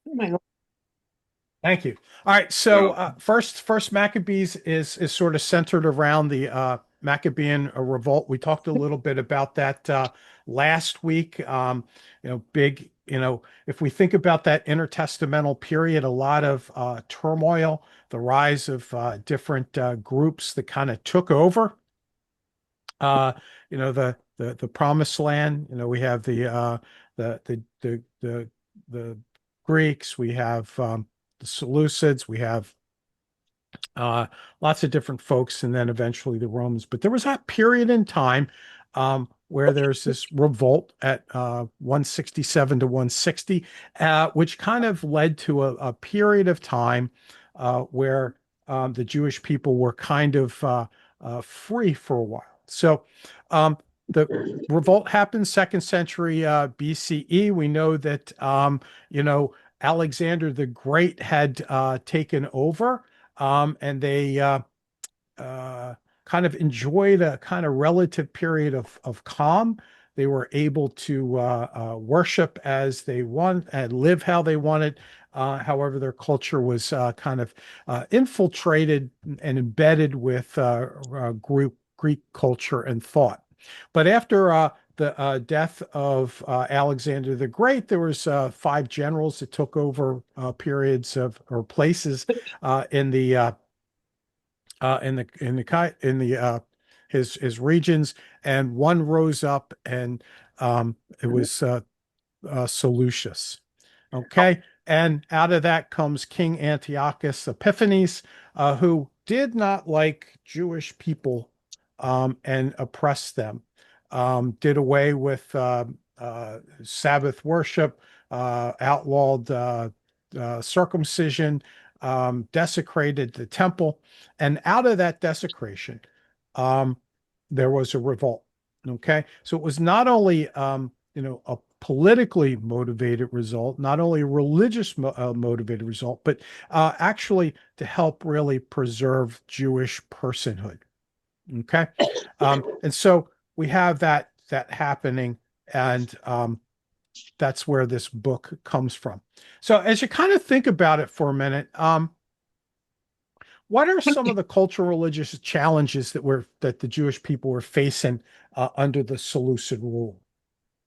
Oh my God. Thank you. All right, so Well, first Maccabees is sort of centered around the Maccabean revolt. We talked a little bit about that last week. Big. If we think about that intertestamental period, a lot of turmoil, the rise of different groups that kind of took over. Uh, the Promised Land. We have the Greeks. We have the Seleucids. We have uh, lots of different folks, and then eventually the Romans. But there was that period in time where there's this revolt at 167 to 160, which kind of led to a period of time where the Jewish people were kind of free for a while. So the revolt happened second century BCE. We know that Alexander the Great had taken over, and they uh, kind of enjoyed a kind of relative period of calm. They were able to worship as they want and live how they wanted. However, their culture was kind of infiltrated and embedded with Greek culture and thought. But after the death of Alexander the Great, there was five generals that took over periods of or places in the his regions, and one rose up, and it was Seleucus. Okay, and out of that comes King Antiochus Epiphanes, who did not like Jewish people and oppressed them. Did away with Sabbath worship, outlawed circumcision, desecrated the temple, and out of that desecration, um, there was a revolt. Okay, so it was not only a politically motivated result, not only a religious motivated result, but actually to help really preserve Jewish personhood. Okay, and so we have that happening, and that's where this book comes from. So as you kind of think about it for a minute, what are some of the cultural religious challenges that the Jewish people were facing under the Seleucid rule?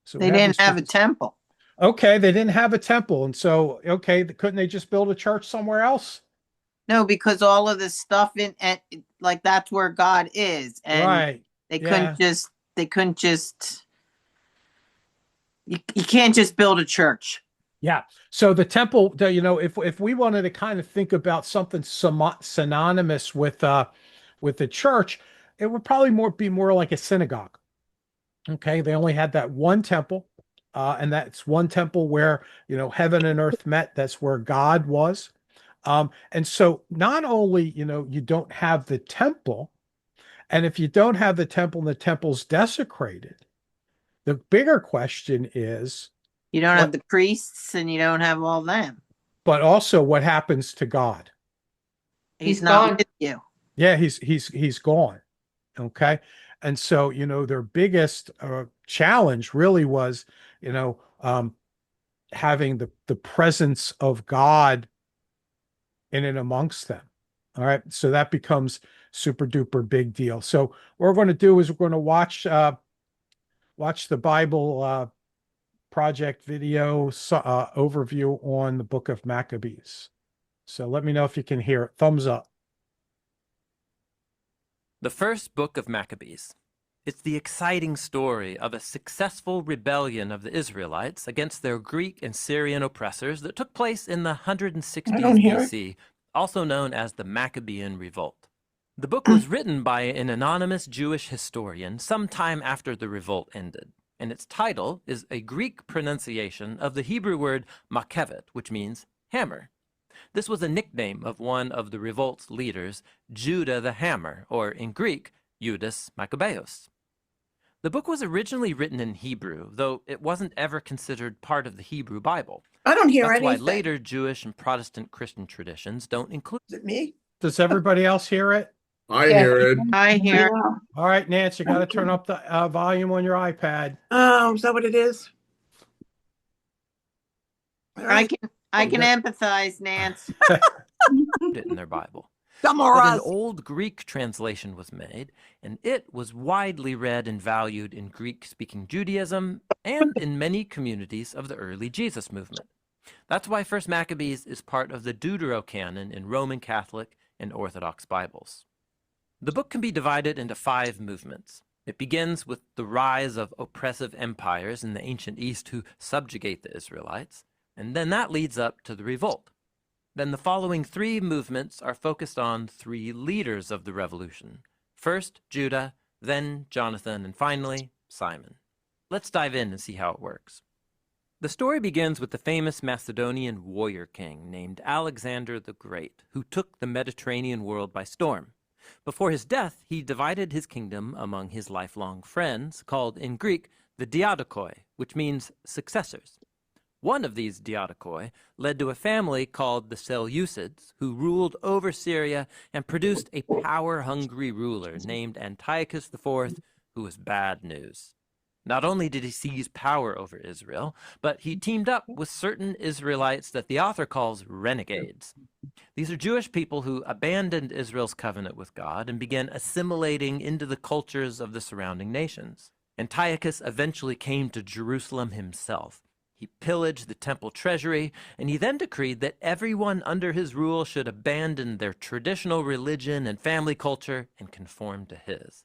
So we They have didn't these have a different. temple. Okay, they didn't have a temple, and so okay, couldn't they just build a church somewhere else? No, because all of this stuff in and like that's where God is, and Right. they couldn't Yeah. just they couldn't just you can't just build a church. Yeah. So the temple, if we wanted to kind of think about something synonymous with the church, it would probably be more like a synagogue. Okay, they only had that one temple, and that's one temple where heaven and earth met. That's where God was. And so not only you don't have the temple, and if you don't have the temple and the temple's desecrated, the bigger question is You don't have what, the priests, and you don't have all them. but also what happens to God? He's He's not gone. with you. Yeah, he's gone. Okay. And so, their biggest challenge really was, having the presence of God in and amongst them. All right. So that becomes super duper big deal. So what we're going to do is we're going to watch the Bible project video overview on the book of Maccabees. So let me know if you can hear it. Thumbs up. The first book of Maccabees. It's the exciting story of a successful rebellion of the Israelites against their Greek and Syrian oppressors that took place in the I don't 160s hear it. BC, also known as the Maccabean Revolt. The book was written by an anonymous Jewish historian sometime after the revolt ended, and its title is a Greek pronunciation of the Hebrew word makevet, which means hammer. This was a nickname of one of the revolt's leaders, Judah the Hammer, or in Greek, Judas Maccabeus. The book was originally written in Hebrew, though it wasn't ever considered part of the Hebrew Bible. I don't hear That's why anything. later Jewish and Protestant Christian traditions don't include. Is it me? Does everybody else hear it? I Yeah. hear it. I hear. All right, Nance, you got to turn up the volume on your iPad. Oh, is that what it is? All I right. can. I can empathize, Nance. it in their Bible. But an old Greek translation was made, and it was widely read and valued in Greek-speaking Judaism and in many communities of the early Jesus movement. That's why First Maccabees is part of the Deuterocanon in Roman Catholic and Orthodox Bibles. The book can be divided into 5 movements. It begins with the rise of oppressive empires in the ancient East who subjugate the Israelites, and then that leads up to the revolt. Then the following 3 movements are focused on 3 leaders of the revolution. First, Judah, then Jonathan, and finally, Simon. Let's dive in and see how it works. The story begins with the famous Macedonian warrior king named Alexander the Great, who took the Mediterranean world by storm. Before his death, he divided his kingdom among his lifelong friends, called in Greek the Diadokoi, which means successors. One of these Diadokoi led to a family called the Seleucids, who ruled over Syria and produced a power-hungry ruler named Antiochus IV, who was bad news. Not only did he seize power over Israel, but he teamed up with certain Israelites that the author calls renegades. These are Jewish people who abandoned Israel's covenant with God and began assimilating into the cultures of the surrounding nations. Antiochus eventually came to Jerusalem himself. He pillaged the temple treasury, and he then decreed that everyone under his rule should abandon their traditional religion and family culture and conform to his.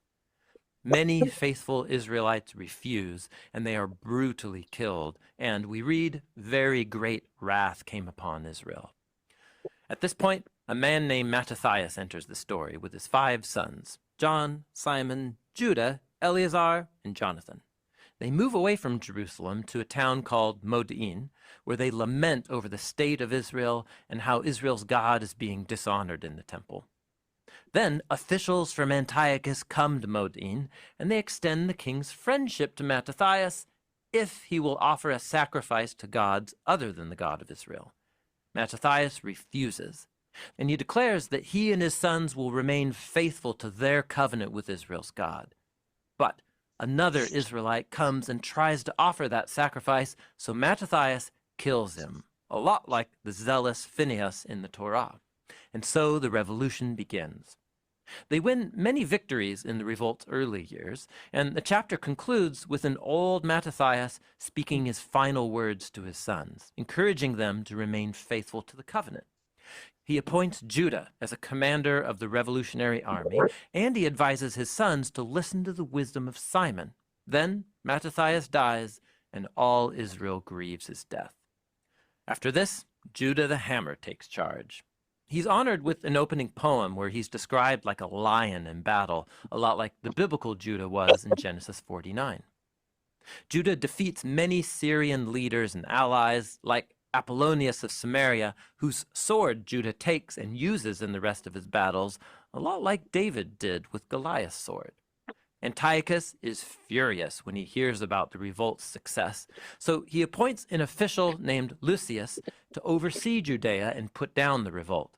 Many faithful Israelites refuse, and they are brutally killed, and we read, very great wrath came upon Israel. At this point, a man named Mattathias enters the story with his 5 sons, John, Simon, Judah, Eleazar, and Jonathan. They move away from Jerusalem to a town called Modi'in, where they lament over the state of Israel and how Israel's God is being dishonored in the temple. Then officials from Antiochus come to Modi'in, and they extend the king's friendship to Mattathias if he will offer a sacrifice to gods other than the God of Israel. Mattathias refuses, and he declares that he and his sons will remain faithful to their covenant with Israel's God. But another Israelite comes and tries to offer that sacrifice, so Mattathias kills him, a lot like the zealous Phinehas in the Torah. And so the revolution begins. They win many victories in the revolt's early years, and the chapter concludes with an old Mattathias speaking his final words to his sons, encouraging them to remain faithful to the covenant. He appoints Judah as a commander of the revolutionary army, and he advises his sons to listen to the wisdom of Simon. Then Mattathias dies, and all Israel grieves his death. After this, Judah the Hammer takes charge. He's honored with an opening poem where he's described like a lion in battle, a lot like the biblical Judah was in Genesis 49. Judah defeats many Syrian leaders and allies, like Apollonius of Samaria, whose sword Judah takes and uses in the rest of his battles, a lot like David did with Goliath's sword. Antiochus is furious when he hears about the revolt's success, so he appoints an official named Lucius to oversee Judea and put down the revolt.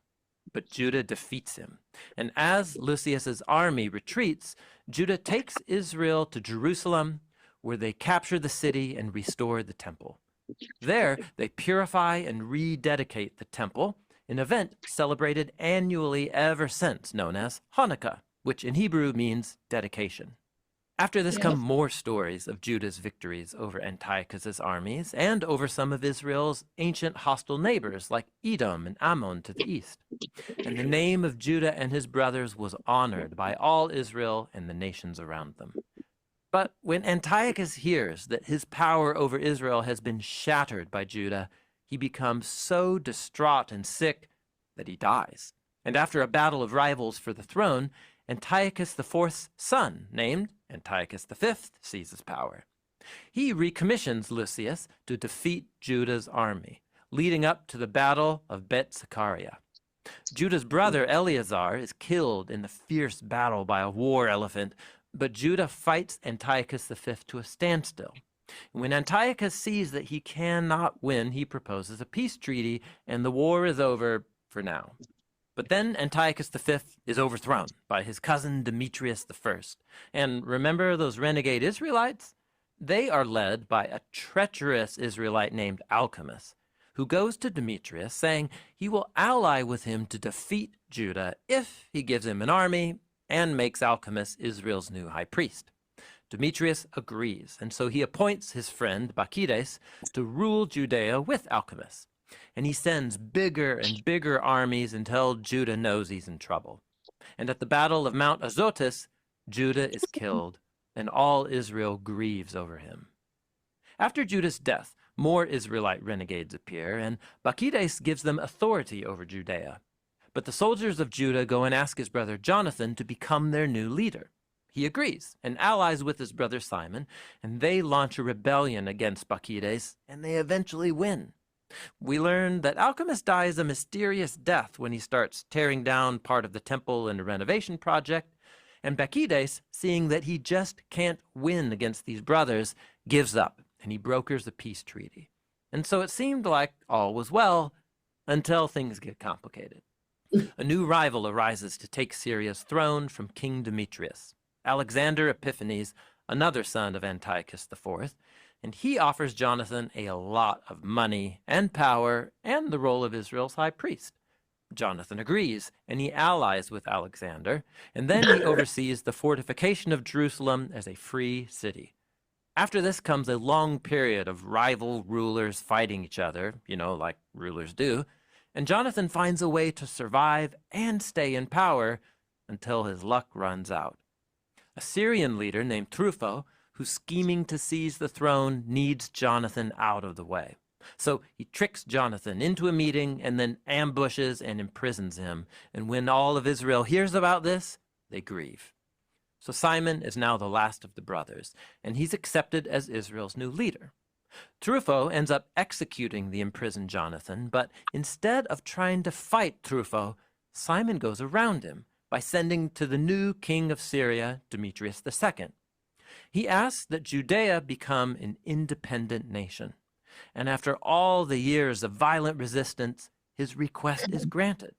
But Judah defeats him, and as Lucius's army retreats, Judah takes Israel to Jerusalem, where they capture the city and restore the temple. There, they purify and rededicate the temple, an event celebrated annually ever since, known as Hanukkah, which in Hebrew means dedication. After this come more stories of Judah's victories over Antiochus's armies and over some of Israel's ancient hostile neighbors like Edom and Ammon to the east. And the name of Judah and his brothers was honored by all Israel and the nations around them. But when Antiochus hears that his power over Israel has been shattered by Judah, he becomes so distraught and sick that he dies. And after a battle of rivals for the throne, Antiochus IV's son, named Antiochus V, seizes power. He recommissions Lucius to defeat Judah's army, leading up to the Battle of Bet Zechariah. Judah's brother Eleazar is killed in the fierce battle by a war elephant, but Judah fights Antiochus V to a standstill. When Antiochus sees that he cannot win, he proposes a peace treaty, and the war is over for now. But then Antiochus V is overthrown by his cousin Demetrius I. And remember those renegade Israelites? They are led by a treacherous Israelite named Alchemist, who goes to Demetrius saying he will ally with him to defeat Judah if he gives him an army and makes Alchemist Israel's new high priest. Demetrius agrees, and so he appoints his friend Bacchides to rule Judea with Alchemist. And he sends bigger and bigger armies until Judah knows he's in trouble. And at the Battle of Mount Azotus, Judah is killed, and all Israel grieves over him. After Judah's death, more Israelite renegades appear, and Bacchides gives them authority over Judea. But the soldiers of Judah go and ask his brother Jonathan to become their new leader. He agrees and allies with his brother Simon, and they launch a rebellion against Bacchides, and they eventually win. We learn that Alchemist dies a mysterious death when he starts tearing down part of the temple in a renovation project, and Bacchides, seeing that he just can't win against these brothers, gives up, and he brokers a peace treaty. And so it seemed like all was well until things get complicated. A new rival arises to take Syria's throne from King Demetrius, Alexander Epiphanes, another son of Antiochus IV, and he offers Jonathan a lot of money and power and the role of Israel's high priest. Jonathan agrees, and he allies with Alexander, and then he oversees the fortification of Jerusalem as a free city. After this comes a long period of rival rulers fighting each other, like rulers do, and Jonathan finds a way to survive and stay in power until his luck runs out. A Syrian leader named Trypho, who's scheming to seize the throne, needs Jonathan out of the way. So he tricks Jonathan into a meeting and then ambushes and imprisons him. And when all of Israel hears about this, they grieve. So Simon is now the last of the brothers, and he's accepted as Israel's new leader. Trypho ends up executing the imprisoned Jonathan, but instead of trying to fight Trypho, Simon goes around him by sending to the new king of Syria, Demetrius II. He asks that Judea become an independent nation. And after all the years of violent resistance, his request is granted.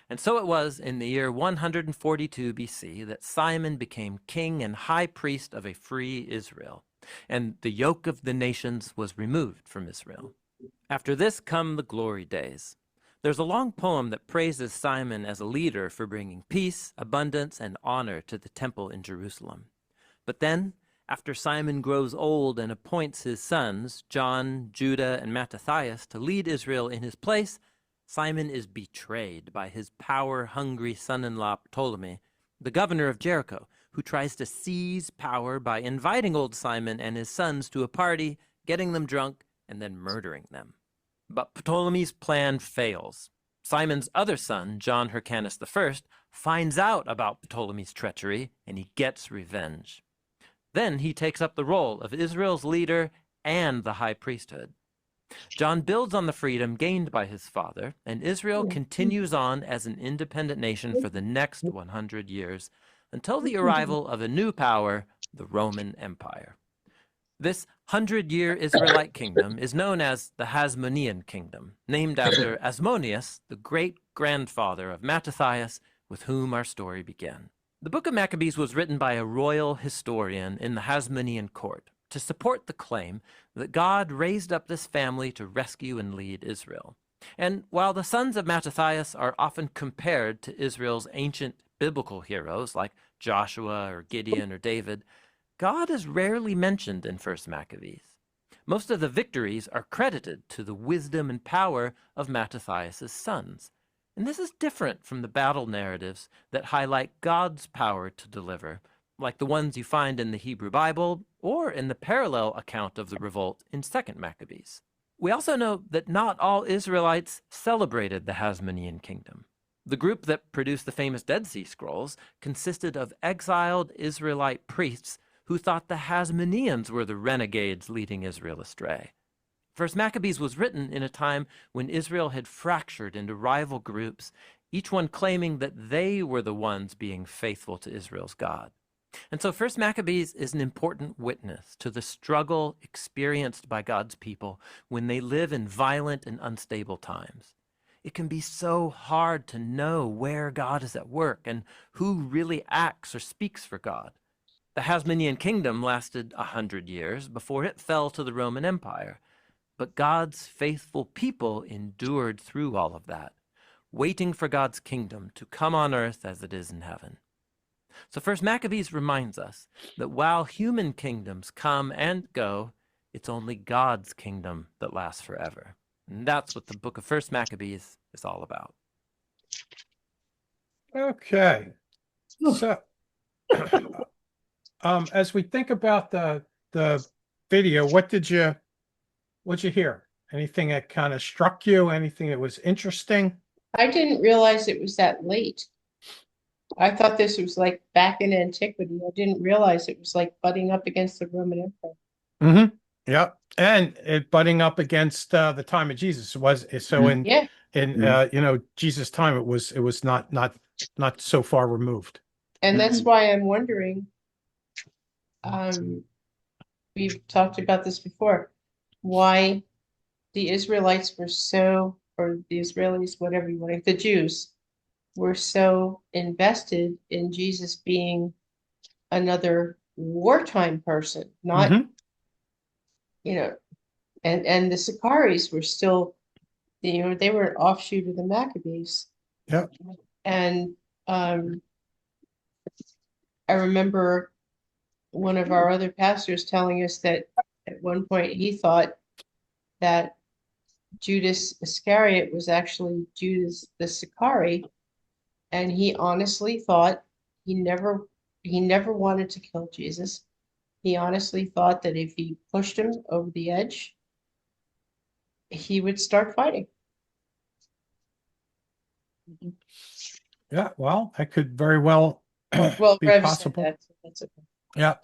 And so it was in the year 142 BC that Simon became king and high priest of a free Israel, and the yoke of the nations was removed from Israel. After this come the glory days. There's a long poem that praises Simon as a leader for bringing peace, abundance, and honor to the temple in Jerusalem. But then, after Simon grows old and appoints his sons, John, Judah, and Mattathias, to lead Israel in his place, Simon is betrayed by his power-hungry son-in-law Ptolemy, the governor of Jericho, who tries to seize power by inviting old Simon and his sons to a party, getting them drunk, and then murdering them. But Ptolemy's plan fails. Simon's other son, John Hyrcanus I, finds out about Ptolemy's treachery, and he gets revenge. Then he takes up the role of Israel's leader and the high priesthood. John builds on the freedom gained by his father, and Israel continues on as an independent nation for the next 100 years, until the arrival of a new power, the Roman Empire. This 100-year Israelite kingdom is known as the Hasmonean Kingdom, named after Asmoneus, the great-grandfather of Mattathias, with whom our story began. The book of Maccabees was written by a royal historian in the Hasmonean court to support the claim that God raised up this family to rescue and lead Israel. And while the sons of Mattathias are often compared to Israel's ancient biblical heroes like Joshua or Gideon or David, God is rarely mentioned in 1 Maccabees. Most of the victories are credited to the wisdom and power of Mattathias' sons. And this is different from the battle narratives that highlight God's power to deliver, like the ones you find in the Hebrew Bible or in the parallel account of the revolt in 2 Maccabees. We also know that not all Israelites celebrated the Hasmonean kingdom. The group that produced the famous Dead Sea Scrolls consisted of exiled Israelite priests who thought the Hasmoneans were the renegades leading Israel astray. First Maccabees was written in a time when Israel had fractured into rival groups, each one claiming that they were the ones being faithful to Israel's God. And so First Maccabees is an important witness to the struggle experienced by God's people when they live in violent and unstable times. It can be so hard to know where God is at work and who really acts or speaks for God. The Hasmonean kingdom lasted 100 years before it fell to the Roman Empire. But God's faithful people endured through all of that, waiting for God's kingdom to come on earth as it is in heaven. So First Maccabees reminds us that while human kingdoms come and go, it's only God's kingdom that lasts forever. And that's what the book of First Maccabees is all about. Okay. So as we think about the video, what'd you hear? Anything that kind of struck you? Anything that was interesting? I didn't realize it was that late. I thought this was like back in antiquity. I didn't realize it was like butting up against the Roman Empire. Mm-hmm. Yeah, and it butting up against the time of Jesus was so in Yeah. Jesus' time it was not so far removed. And that's why I'm wondering, we've talked about this before, why the Israelites were so, or the Israelis, whatever you want, the Jews were so invested in Jesus being another wartime person, not, Mhm. you know, and the Sicaris were still, they were an offshoot of the Maccabees. Yeah. And I remember one of our other pastors telling us that at one point he thought that Judas Iscariot was actually Judas the Sicari, and he honestly thought he never wanted to kill Jesus. He honestly thought that if he pushed him over the edge, he would start fighting. Yeah, well, that could very well Well, be Rev said possible. that, so that's okay. Yeah.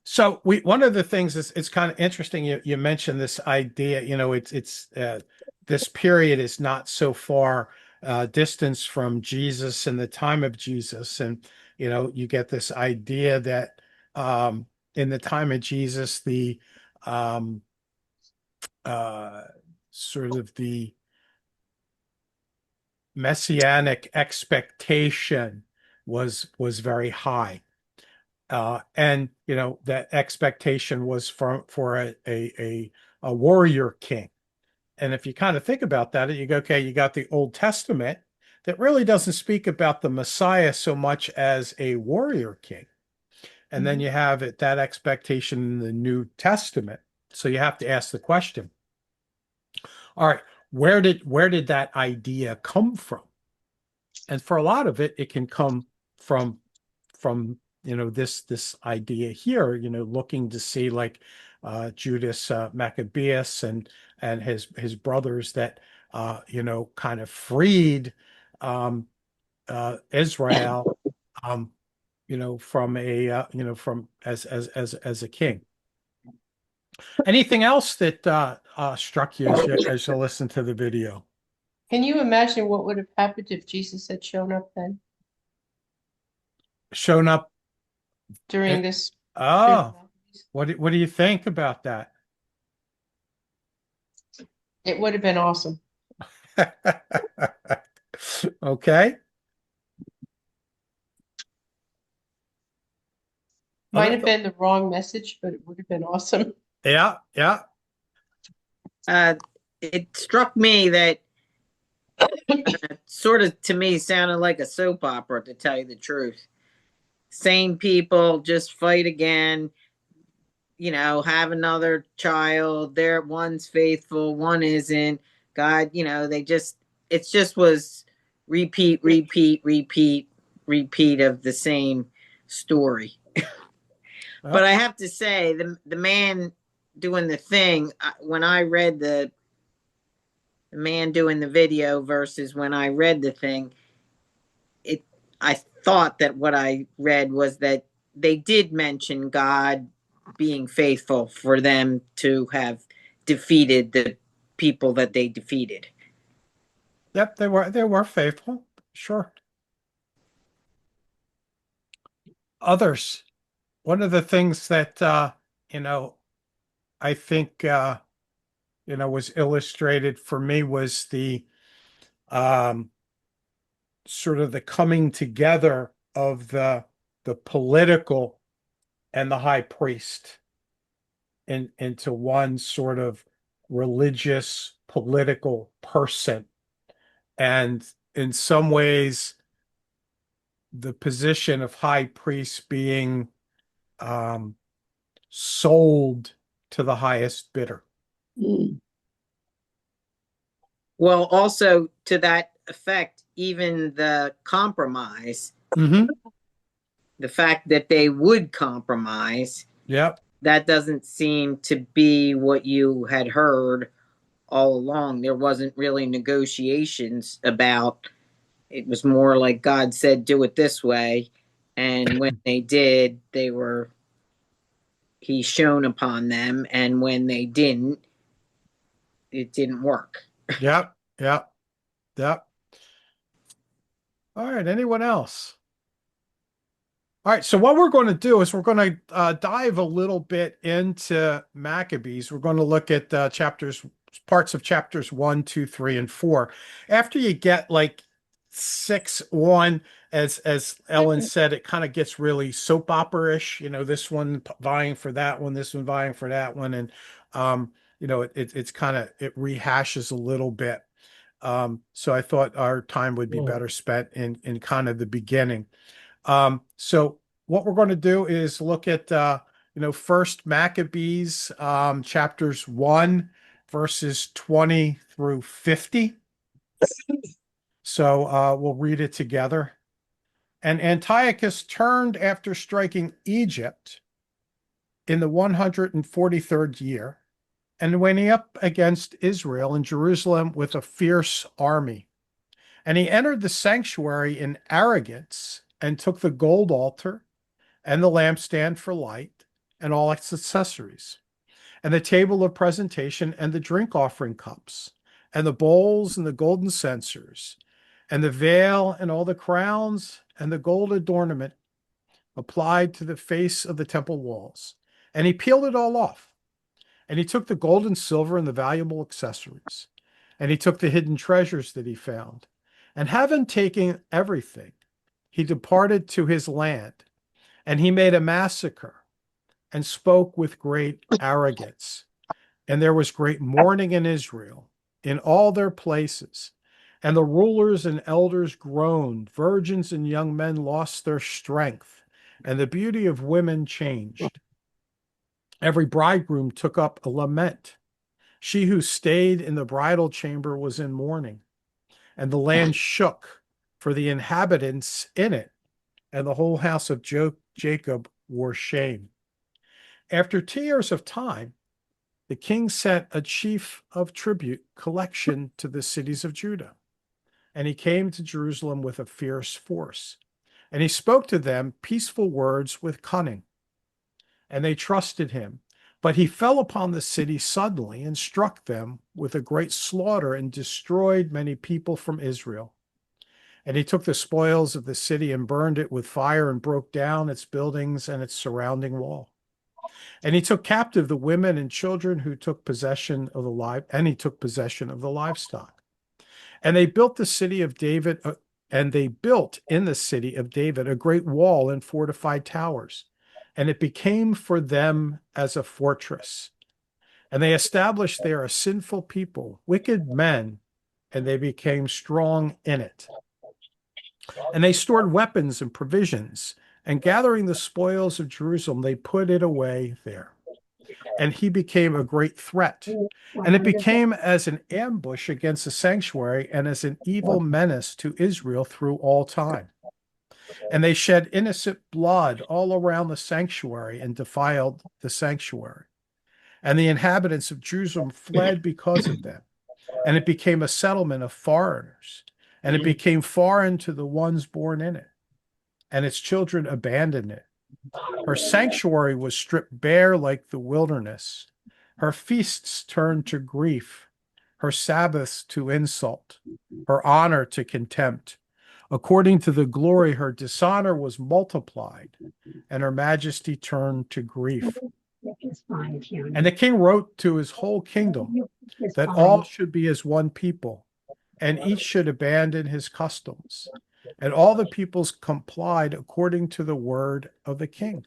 So one of the things is it's kind of interesting you mentioned this idea, it's this period is not so far distance from Jesus and the time of Jesus. And you get this idea that in the time of Jesus, the um sort of the messianic expectation was very high. And that expectation was for a warrior king. And if you kind of think about that, you go, okay, you got the Old Testament that really doesn't speak about the Messiah so much as a warrior king. And then you have that expectation in the New Testament. So you have to ask the question, all right, where did that idea come from? And for a lot of it, it can come from this idea here, looking to see like Judas Maccabeus and his brothers that kind of freed Israel from from as a king. Anything else that struck you as you listen to the video? Can you imagine what would have happened if Jesus had shown up then Shown up. during this? Oh, what do you think about that? It would have been awesome. Okay. Might have been the wrong message, but it would have been awesome. Yeah, yeah. It struck me that sort of to me sounded like a soap opera, to tell you the truth. Same people just fight again, have another child. There, one's faithful, one isn't. God, it just was repeat of the same story. But I have to say, the man doing the thing, when I read the man doing the video versus when I read the thing, I thought that what I read was that they did mention God being faithful for them to have defeated the people that they defeated. Yep, they were faithful. Sure. Others. One of the things that I think was illustrated for me was the sort of the coming together of the political and the high priest into one sort of religious, political person. And in some ways, the position of high priest being um, sold to the highest bidder. Well, also to that effect, even the compromise, Mm-hmm. the fact that they would compromise, Yep. that doesn't seem to be what you had heard all along. There wasn't really negotiations about it, was more like God said, do it this way. And when they did, they were, he shone upon them. And when they didn't, it didn't work. Yep. Yep. Yep. All right. Anyone else? All right. So what we're going to do is we're going to dive a little bit into Maccabees. We're going to look at parts of chapters 1, 2, 3, and 4. After you get like 6, 1, as Ellen said, it kind of gets really soap opera-ish. You know, this one vying for that one, this one vying for that one, and it's kind of, it rehashes a little bit. So I thought our time would be better spent in kind of the beginning. So what we're going to do is look at first Maccabees, chapters 1 verses 20 through 50. So we'll read it together. And Antiochus turned after striking Egypt in the 143rd year, and went up against Israel and Jerusalem with a fierce army. And he entered the sanctuary in arrogance and took the gold altar and the lampstand for light and all its accessories, and the table of presentation and the drink offering cups, and the bowls and the golden censers, and the veil and all the crowns and the gold adornment applied to the face of the temple walls. And he peeled it all off. And he took the gold and silver and the valuable accessories. And he took the hidden treasures that he found. And having taken everything, he departed to his land. And he made a massacre and spoke with great arrogance. And there was great mourning in Israel, in all their places. And the rulers and elders groaned. Virgins and young men lost their strength, and the beauty of women changed. Every bridegroom took up a lament. She who stayed in the bridal chamber was in mourning, and the land shook for the inhabitants in it, and the whole house of Jacob wore shame. After 2 years of time, the king sent a chief of tribute collection to the cities of Judah, and he came to Jerusalem with a fierce force. And he spoke to them peaceful words with cunning, and they trusted him. But he fell upon the city suddenly and struck them with a great slaughter and destroyed many people from Israel. And he took the spoils of the city and burned it with fire and broke down its buildings and its surrounding wall. And he took captive the women and children who took possession of the livestock. And they built the city of David, and they built in the city of David a great wall and fortified towers, and it became for them as a fortress. And they established there a sinful people, wicked men, and they became strong in it. And they stored weapons and provisions, and gathering the spoils of Jerusalem, they put it away there. And he became a great threat. And it became as an ambush against the sanctuary and as an evil menace to Israel through all time. And they shed innocent blood all around the sanctuary and defiled the sanctuary. And the inhabitants of Jerusalem fled because of them. And it became a settlement of foreigners. And it became foreign to the ones born in it. And its children abandoned it. Her sanctuary was stripped bare like the wilderness. Her feasts turned to grief, her Sabbaths to insult, her honor to contempt. According to the glory, her dishonor was multiplied, and her majesty turned to grief. And the king wrote to his whole kingdom that all should be as one people, and each should abandon his customs. And all the peoples complied according to the word of the king.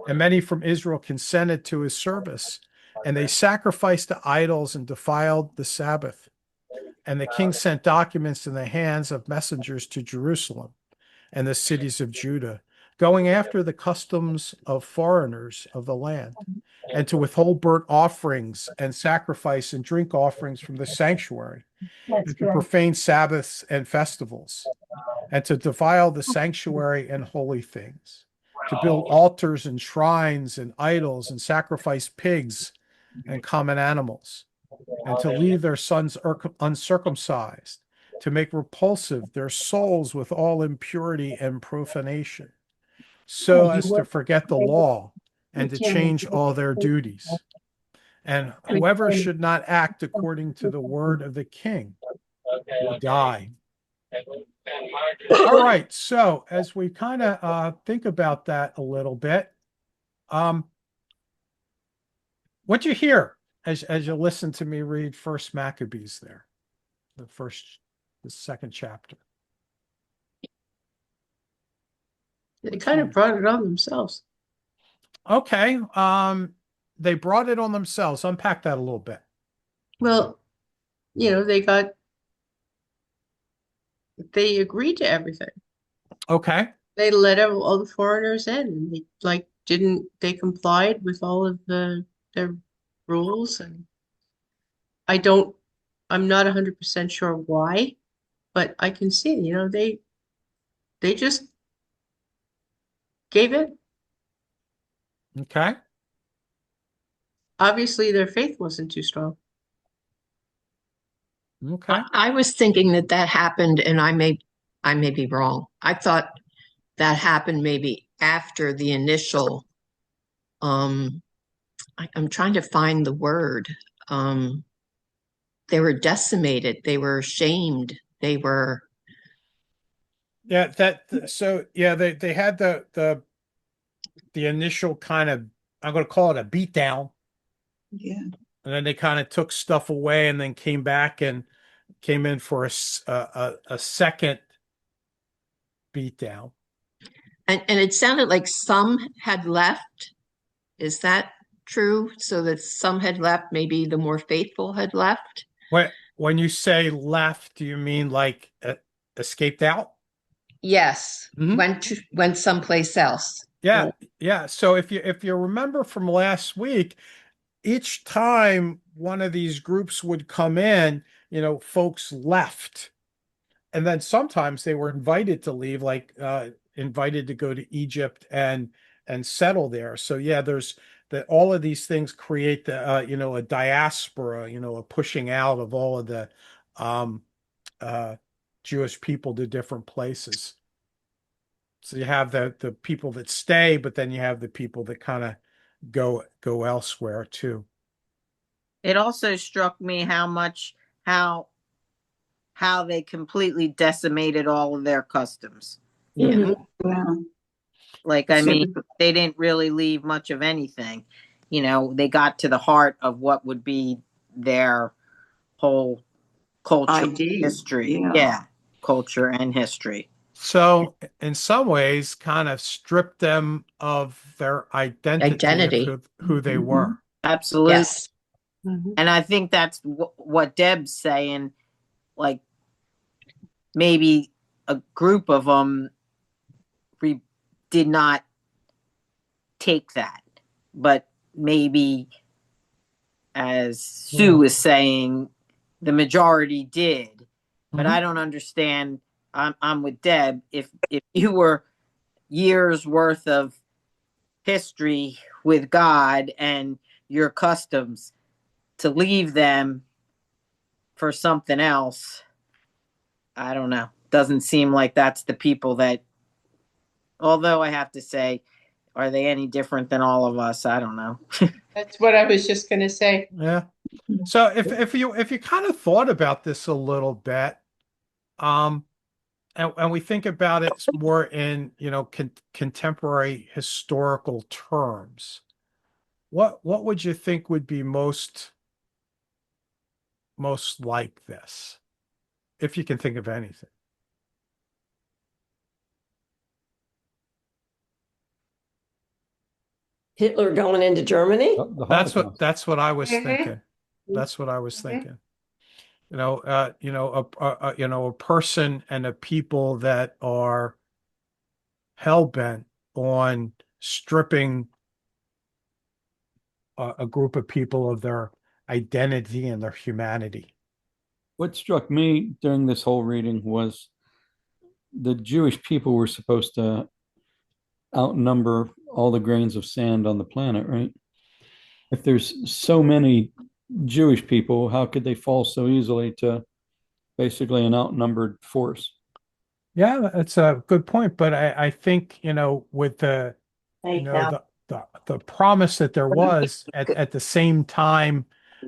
And many from Israel consented to his service, and they sacrificed to idols and defiled the Sabbath. And the king sent documents in the hands of messengers to Jerusalem and the cities of Judah, going after the customs of foreigners of the land, and to withhold burnt offerings and sacrifice and drink offerings from the sanctuary, and to profane Sabbaths and festivals, and to defile the sanctuary and holy things, to build altars and shrines and idols and sacrifice pigs and common animals, and to leave their sons uncircumcised, to make repulsive their souls with all impurity and profanation, so as to forget the law and to change all their duties. And whoever should not act according to the word of the king will die. All right. So as we kind of think about that a little bit, what'd you hear as you listen to me read First Maccabees there, the second chapter? They kind of brought it on themselves. Okay. They brought it on themselves. Unpack that a little bit. Well, they agreed to everything. Okay. They let all the foreigners in, and they complied with all of their rules, and I'm not 100% sure why, but I can see, they just gave in. Okay. Obviously, their faith wasn't too strong. Okay. I was thinking that happened, and I may be wrong. I thought that happened maybe after the initial, I'm trying to find the word. They were decimated. They were shamed. They were. Yeah, they had the initial kind of, I'm going to call it a beatdown. Yeah. And then they kind of took stuff away and then came back and came in for a second beatdown. And it sounded like some had left. Is that true? So that some had left, maybe the more faithful had left? When you say left, do you mean like escaped out? Yes. Mhm. Went someplace else. Yeah, yeah. So if you remember from last week, each time one of these groups would come in, folks left. And then sometimes they were invited to leave, like invited to go to Egypt and settle there. So yeah, there's that. All of these things create the a diaspora, a pushing out of all of the um, Jewish people to different places. So you have the people that stay, but then you have the people that kind of go elsewhere too. It also struck me how they completely decimated all of their customs. Yeah. Yeah. Like, I mean, they didn't really leave much of anything. They got to the heart of what would be their whole culture, ID. history. Yeah. Yeah, culture and history. So in some ways, kind of stripped them of their identity. Of who they were. Absolutely. Yes. And I think that's what Deb's saying. Like, maybe a group of them did not take that, but maybe, as Sue is saying, the majority did. But I don't understand. I'm with Deb. If you were years worth of history with God and your customs, to leave them for something else, I don't know. Doesn't seem like that's the people that, although I have to say, are they any different than all of us? I don't know. That's what I was just going to say. Yeah. So if you kind of thought about this a little bit, and we think about it more in contemporary historical terms, what would you think would be most like this, if you can think of anything? Hitler going into Germany? The Holocaust. That's what I was Mhm. thinking. That's what I was Mhm. thinking. A person and a people that are hell bent on stripping a group of people of their identity and their humanity. What struck me during this whole reading was the Jewish people were supposed to outnumber all the grains of sand on the planet, right? If there's so many Jewish people, how could they fall so easily to basically an outnumbered force? Yeah, that's a good point. But I think, with the promise that there was at the same time,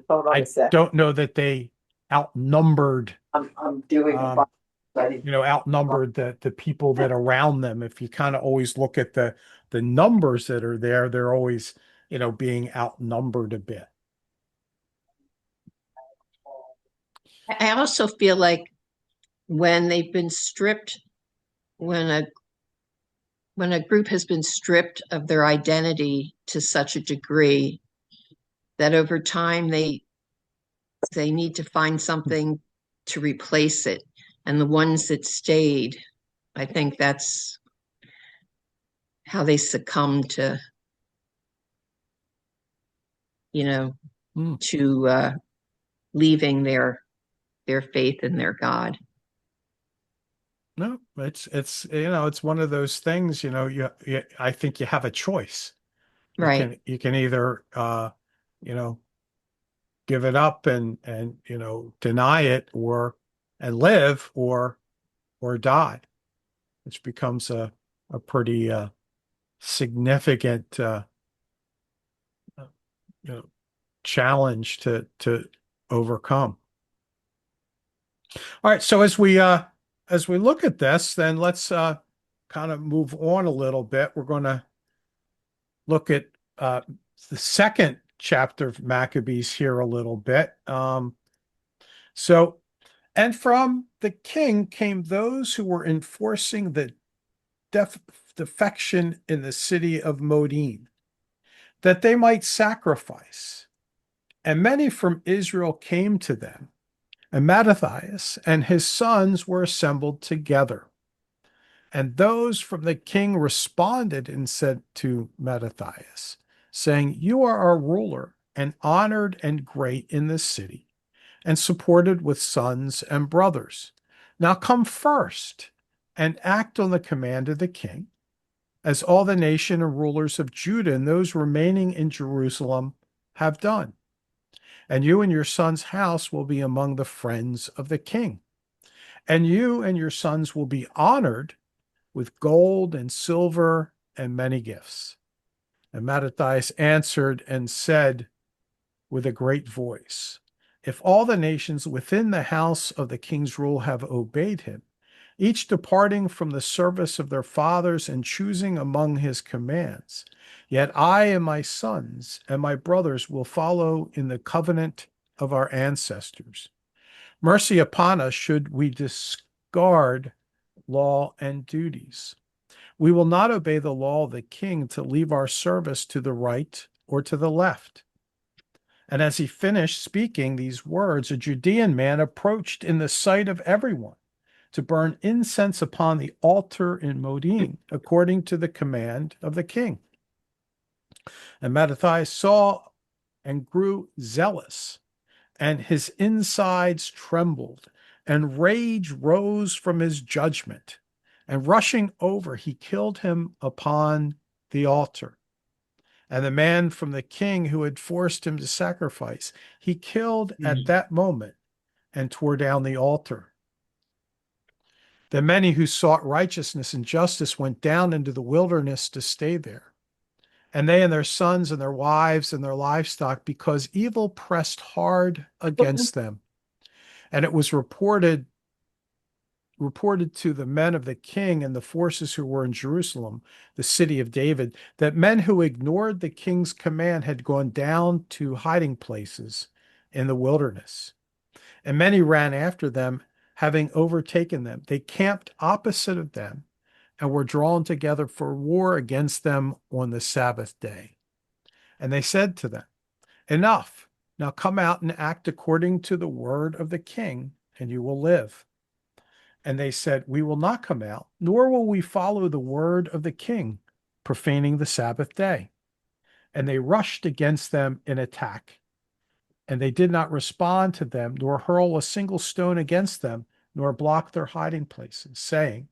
Hold on a I sec. don't know that they outnumbered, I'm doing um, outnumbered the people that around them. If you kind of always look at the numbers that are there, they're always, being outnumbered a bit. I also feel like when they've been stripped, when a group has been stripped of their identity to such a degree that over time they need to find something to replace it. And the ones that stayed, I think that's how they succumb to, Mm. to leaving their faith in their God. No, it's one of those things, I think you have a choice. Right. You can either give it up and deny it, and live, or die, which becomes a pretty significant uh, you know challenge to overcome. All right, so as we look at this, then let's kind of move on a little bit. We're going to look at the second chapter of Maccabees here a little bit. So, and from the king came those who were enforcing the defection in the city of Modin, that they might sacrifice. And many from Israel came to them, and Mattathias and his sons were assembled together. And those from the king responded and said to Mattathias, saying, You are our ruler, and honored and great in this city, and supported with sons and brothers. Now come first and act on the command of the king, as all the nation and rulers of Judah and those remaining in Jerusalem have done. And you and your son's house will be among the friends of the king. And you and your sons will be honored with gold and silver and many gifts. And Mattathias answered and said with a great voice, If all the nations within the house of the king's rule have obeyed him, each departing from the service of their fathers and choosing among his commands, yet I and my sons and my brothers will follow in the covenant of our ancestors. Mercy upon us should we discard law and duties. We will not obey the law of the king to leave our service to the right or to the left. And as he finished speaking these words, a Judean man approached in the sight of everyone to burn incense upon the altar in Modin, according to the command of the king. And Mattathias saw and grew zealous, and his insides trembled, and rage rose from his judgment. And rushing over, he killed him upon the altar. And the man from the king who had forced him to sacrifice, he killed at that moment and tore down the altar. The many who sought righteousness and justice went down into the wilderness to stay there. And they and their sons and their wives and their livestock, because evil pressed hard against them. And it was reported to the men of the king and the forces who were in Jerusalem, the city of David, that men who ignored the king's command had gone down to hiding places in the wilderness. And many ran after them, having overtaken them. They camped opposite of them and were drawn together for war against them on the Sabbath day. And they said to them, enough. Now come out and act according to the word of the king, and you will live. And they said, we will not come out, nor will we follow the word of the king, profaning the Sabbath day. And they rushed against them in attack. And they did not respond to them, nor hurl a single stone against them, nor block their hiding places, saying,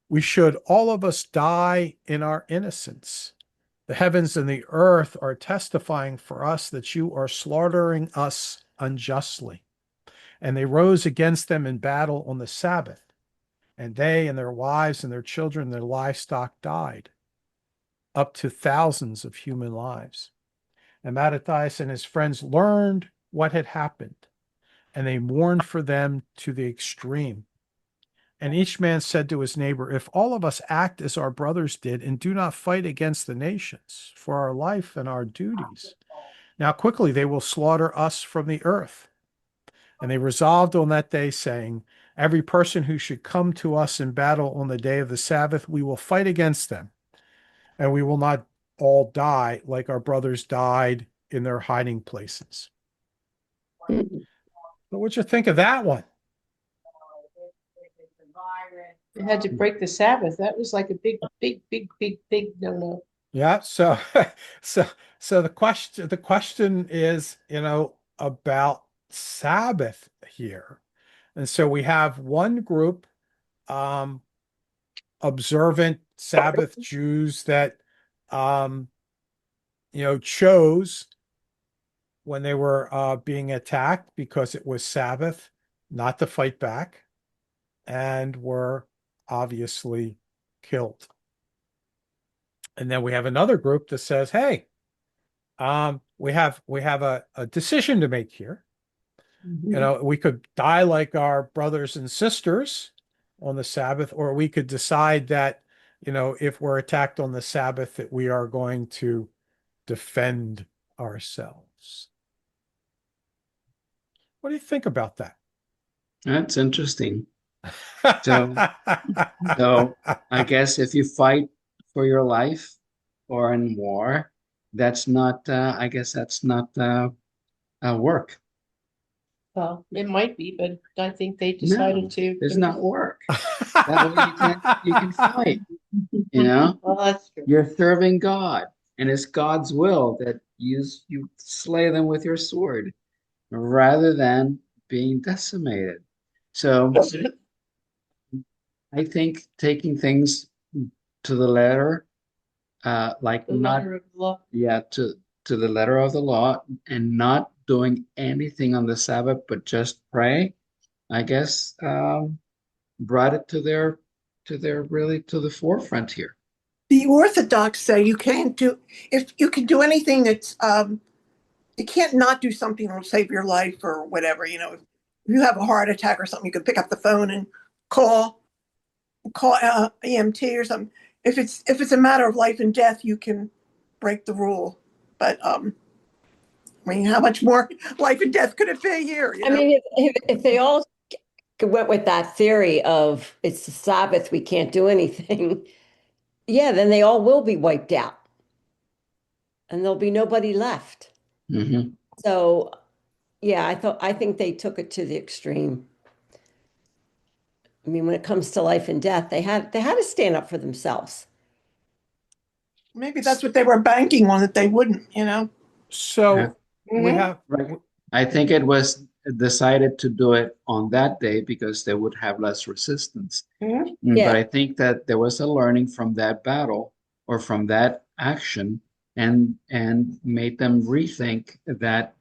we should all of us die in our innocence. The heavens and the earth are testifying for us that you are slaughtering us unjustly. And they rose against them in battle on the Sabbath. And they and their wives and their children and their livestock died, up to thousands of human lives. And Mattathias and his friends learned what had happened, and they mourned for them to the extreme. And each man said to his neighbor, if all of us act as our brothers did and do not fight against the nations for our life and our duties, now quickly they will slaughter us from the earth. And they resolved on that day, saying, every person who should come to us in battle on the day of the Sabbath, we will fight against them, and we will not all die like our brothers died in their hiding places. But what'd you think of that one? They had to break the Sabbath. That was like a big no-no. Yeah. So, so the question is, about Sabbath here. And so we have one group, observant Sabbath Jews that, chose when they were being attacked because it was Sabbath, not to fight back, and were obviously killed. And then we have another group that says, hey, we have a decision to make here. We could die like our brothers and sisters on the Sabbath, or we could decide that, if we're attacked on the Sabbath, that we are going to defend ourselves. What do you think about that? That's interesting. So I guess if you fight for your life or in war, that's not, I guess that's not work. Well, it might be, but I think they No, decided to. it's not work. That way you can fight, Well, that's true. You're serving God, and it's God's will that you slay them with your sword rather than being decimated. So I think taking things to the letter, like The not, letter of the law. yeah, to the letter of the law, and not doing anything on the Sabbath, but just pray, I guess, brought it to their really to the forefront here. The Orthodox say you can't do, if you can do anything that's, you can't not do something that'll save your life or whatever. If you have a heart attack or something, you can pick up the phone and call EMT or something. If it's a matter of life and death, you can break the rule. But how much more life and death could it be here? I mean, if they all went with that theory of it's the Sabbath, we can't do anything, yeah, then they all will be wiped out. And there'll be nobody left. Mm-hmm. So, yeah, I think they took it to the extreme. I mean, when it comes to life and death, they had to stand up for themselves. Maybe that's what they were banking on, that they wouldn't. So we have, Right. I think it was decided to do it on that day because they would have less resistance. Yeah. But I think that there was a learning from that battle or from that action and made them rethink that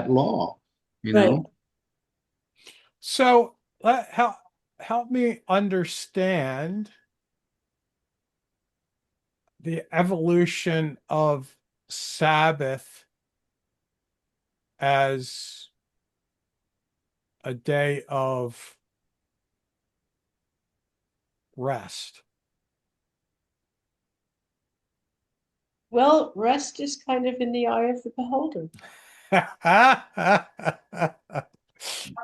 law, Right. So help me understand the evolution of Sabbath as a day of rest. Well, rest is kind of in the eye of the beholder.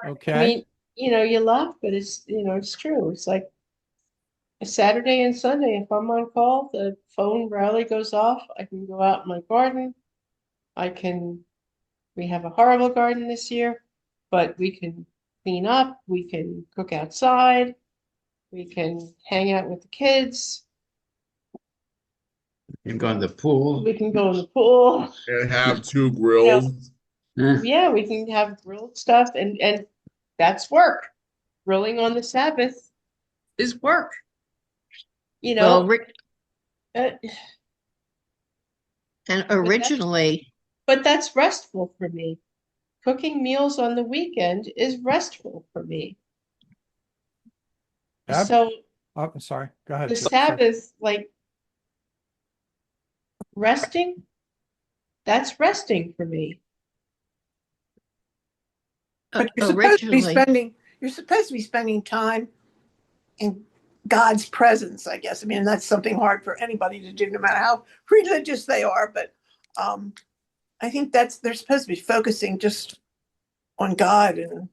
Okay. I mean, you laugh, but it's true. It's like a Saturday and Sunday. If I'm on call, the phone rarely goes off. I can go out in my garden. we have a horrible garden this year, but we can clean up, we can cook outside, we can hang out with the kids, You can go in the pool. we can go in the pool. And have two grills. Yeah, we can have grilled stuff and that's work. Grilling on the Sabbath is work. You know, Well, uh, and originally, but that's restful for me. Cooking meals on the weekend is restful for me. Deb? So Oh, I'm sorry. Go ahead. the Sorry. Sabbath, like resting, that's resting for me. But originally, you're supposed to be spending time in God's presence, I guess. I mean, that's something hard for anybody to do, no matter how religious they are. But I think they're supposed to be focusing just on God and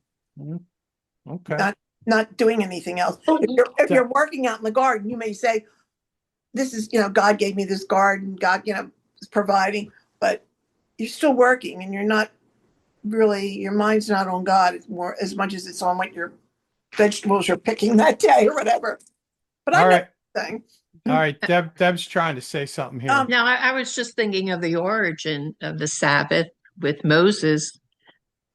Okay. not doing anything else. If you're working out in the garden, you may say, this is, God gave me this garden, God, is providing, but you're still working and you're not really, your mind's not on God. It's more as much as it's on what your vegetables you're picking that day or whatever. But All I know right. what you're saying. All right. Deb's trying to say something here. now I was just thinking of the origin of the Sabbath with Moses,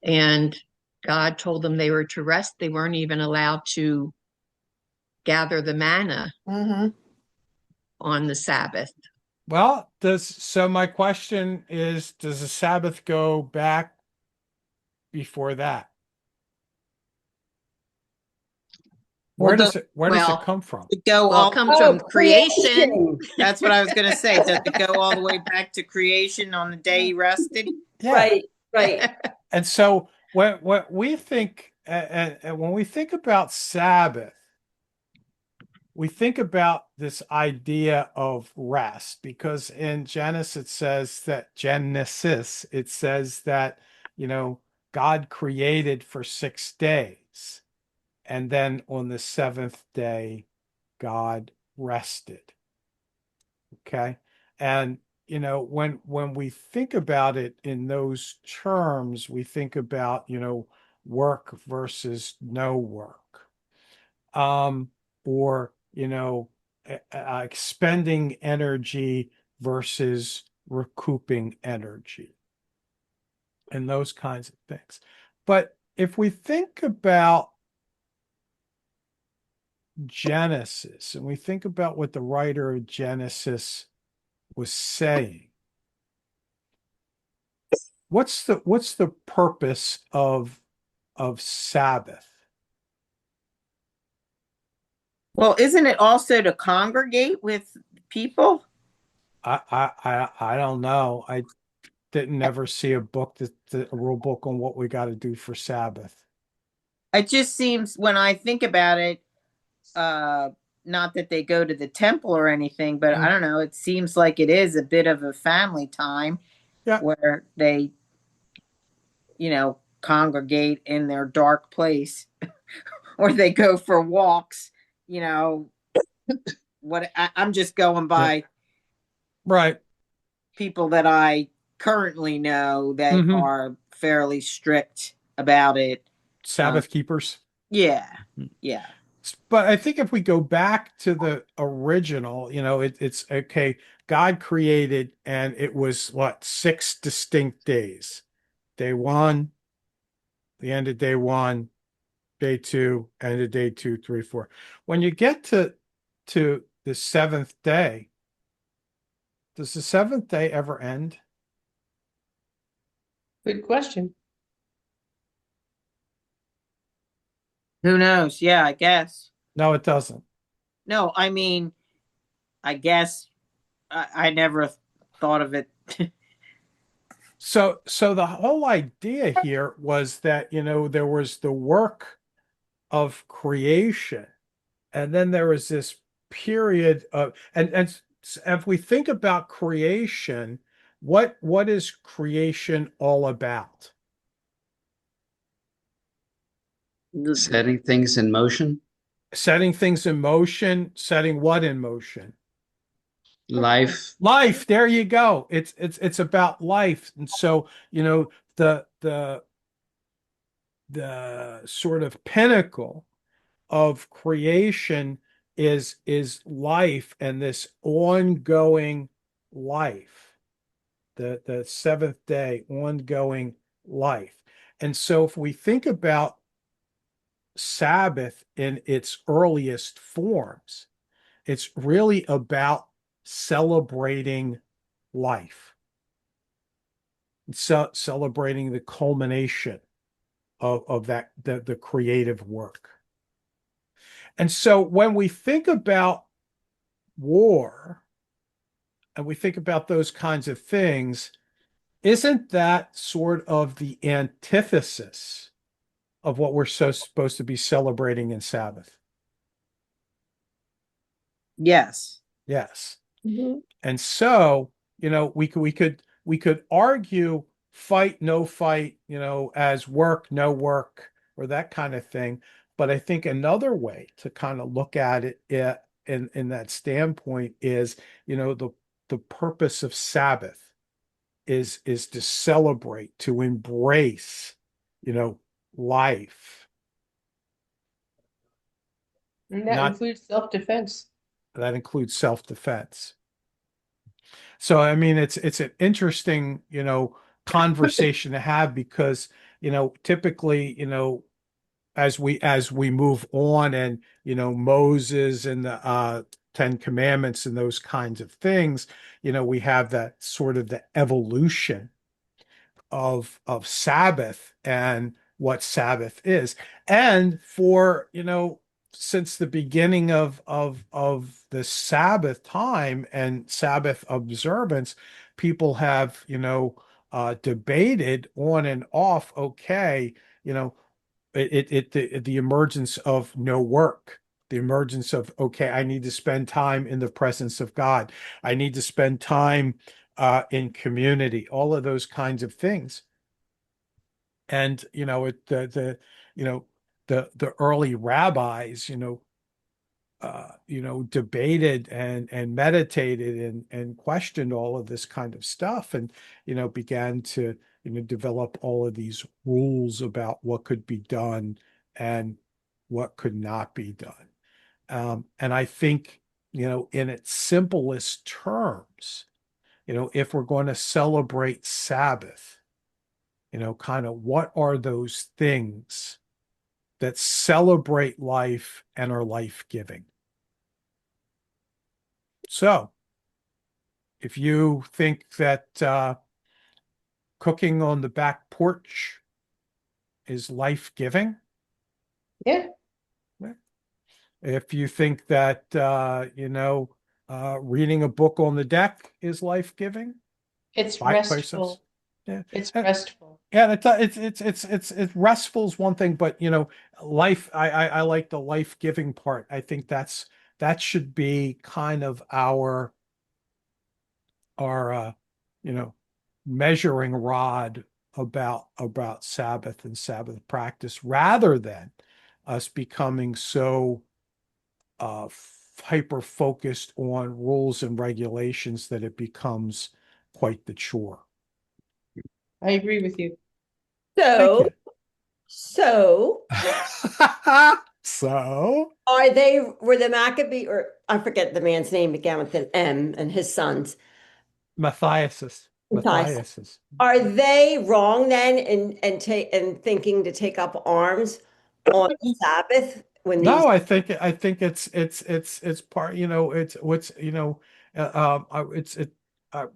and God told them they were to rest. They weren't even allowed to gather the manna on the Sabbath. Well, my question is, does the Sabbath go back before that? Where does it come from? It go Well, all it comes from creation. That's what I was going to say. Does it go all the way back to creation on the day he rested? Yeah. Right. And so when we think and when we think about Sabbath, we think about this idea of rest, because in Genesis it says that, God created for 6 days, and then on the seventh day, God rested. Okay. And, when we think about it in those terms, we think about, work versus no work. Or, expending energy versus recouping energy, and those kinds of things. But if we think about Genesis and we think about what the writer of Genesis was saying, what's the purpose of Sabbath? Well, isn't it also to congregate with people? I don't know. I didn't never see a rule book on what we got to do for Sabbath. It just seems, when I think about it, not that they go to the temple or anything, but I don't know, it seems like it is a bit of a family time where they, congregate in their dark place or they go for walks, I'm just going by right people that I currently know that are fairly strict about it. Sabbath keepers. Yeah. But I think if we go back to the original, it's okay. God created, and it was 6 distinct days. Day 1, the end of day 1, day 2, end of day 2, 3, 4. When you get to the seventh day, does the seventh day ever end? Good question. Who knows? Yeah, I guess. No, it doesn't. No, I mean, I guess I never thought of it. So the whole idea here was that, there was the work of creation, and then there was this period of, and if we think about creation, what is creation all about? Setting things in motion. Setting things in motion. Setting what in motion? Life. Life, there you go. It's about life. And so, the sort of pinnacle of creation is life, and this ongoing life, the seventh day ongoing life. And so if we think about Sabbath in its earliest forms, it's really about celebrating life, so celebrating the culmination of that the creative work. And so when we think about war and we think about those kinds of things, isn't that sort of the antithesis of what we're so supposed to be celebrating in Sabbath? Yes. Yes. Mhm. And so, we could argue fight, no fight, as work, no work, or that kind of thing. But I think another way to kind of look at it, in that standpoint is, the purpose of Sabbath is to celebrate, to embrace, life. And that Not includes self-defense. That includes self-defense. So I mean, it's an interesting, conversation to have, because, typically, as we move on, and, Moses and the Ten Commandments and those kinds of things, we have that sort of the evolution of Sabbath and what Sabbath is. And for, since the beginning of the Sabbath time and Sabbath observance, people have, debated on and off, okay, the emergence of no work, the emergence of, okay, I need to spend time in the presence of God. I need to spend time in community, all of those kinds of things. And, you know, the early rabbis, debated and meditated and questioned all of this kind of stuff, and, began to, develop all of these rules about what could be done and what could not be done. And I think, in its simplest terms, if we're going to celebrate Sabbath, kind of what are those things that celebrate life and are life-giving? So, if you think that cooking on the back porch is life-giving, Yeah, if you think that reading a book on the deck is life-giving, it's bicycles, restful. yeah, It's and, restful. yeah, it's restful is one thing, but, life. I like the life-giving part. I think that should be kind of our you know measuring rod about Sabbath and Sabbath practice, rather than us becoming so hyper focused on rules and regulations that it becomes quite the chore. I agree with you. Thank So, you. so So, were the Maccabee, or I forget the man's name began with an M, and his sons, Matthias, Matthias. are they wrong then in thinking to take up arms on Sabbath when these No, I think it's part, it's what's,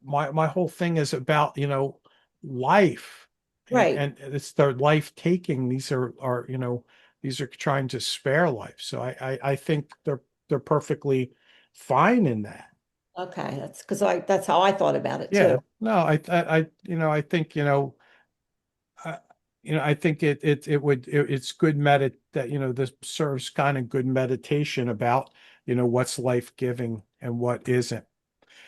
my whole thing is about, life, and right? and it's their life taking. These are trying to spare life. So I think they're perfectly fine in that. Okay, that's how I thought about it Yeah. too. No, I think, uh, I think it's good that, this serves kind of good meditation about, what's life-giving and what isn't.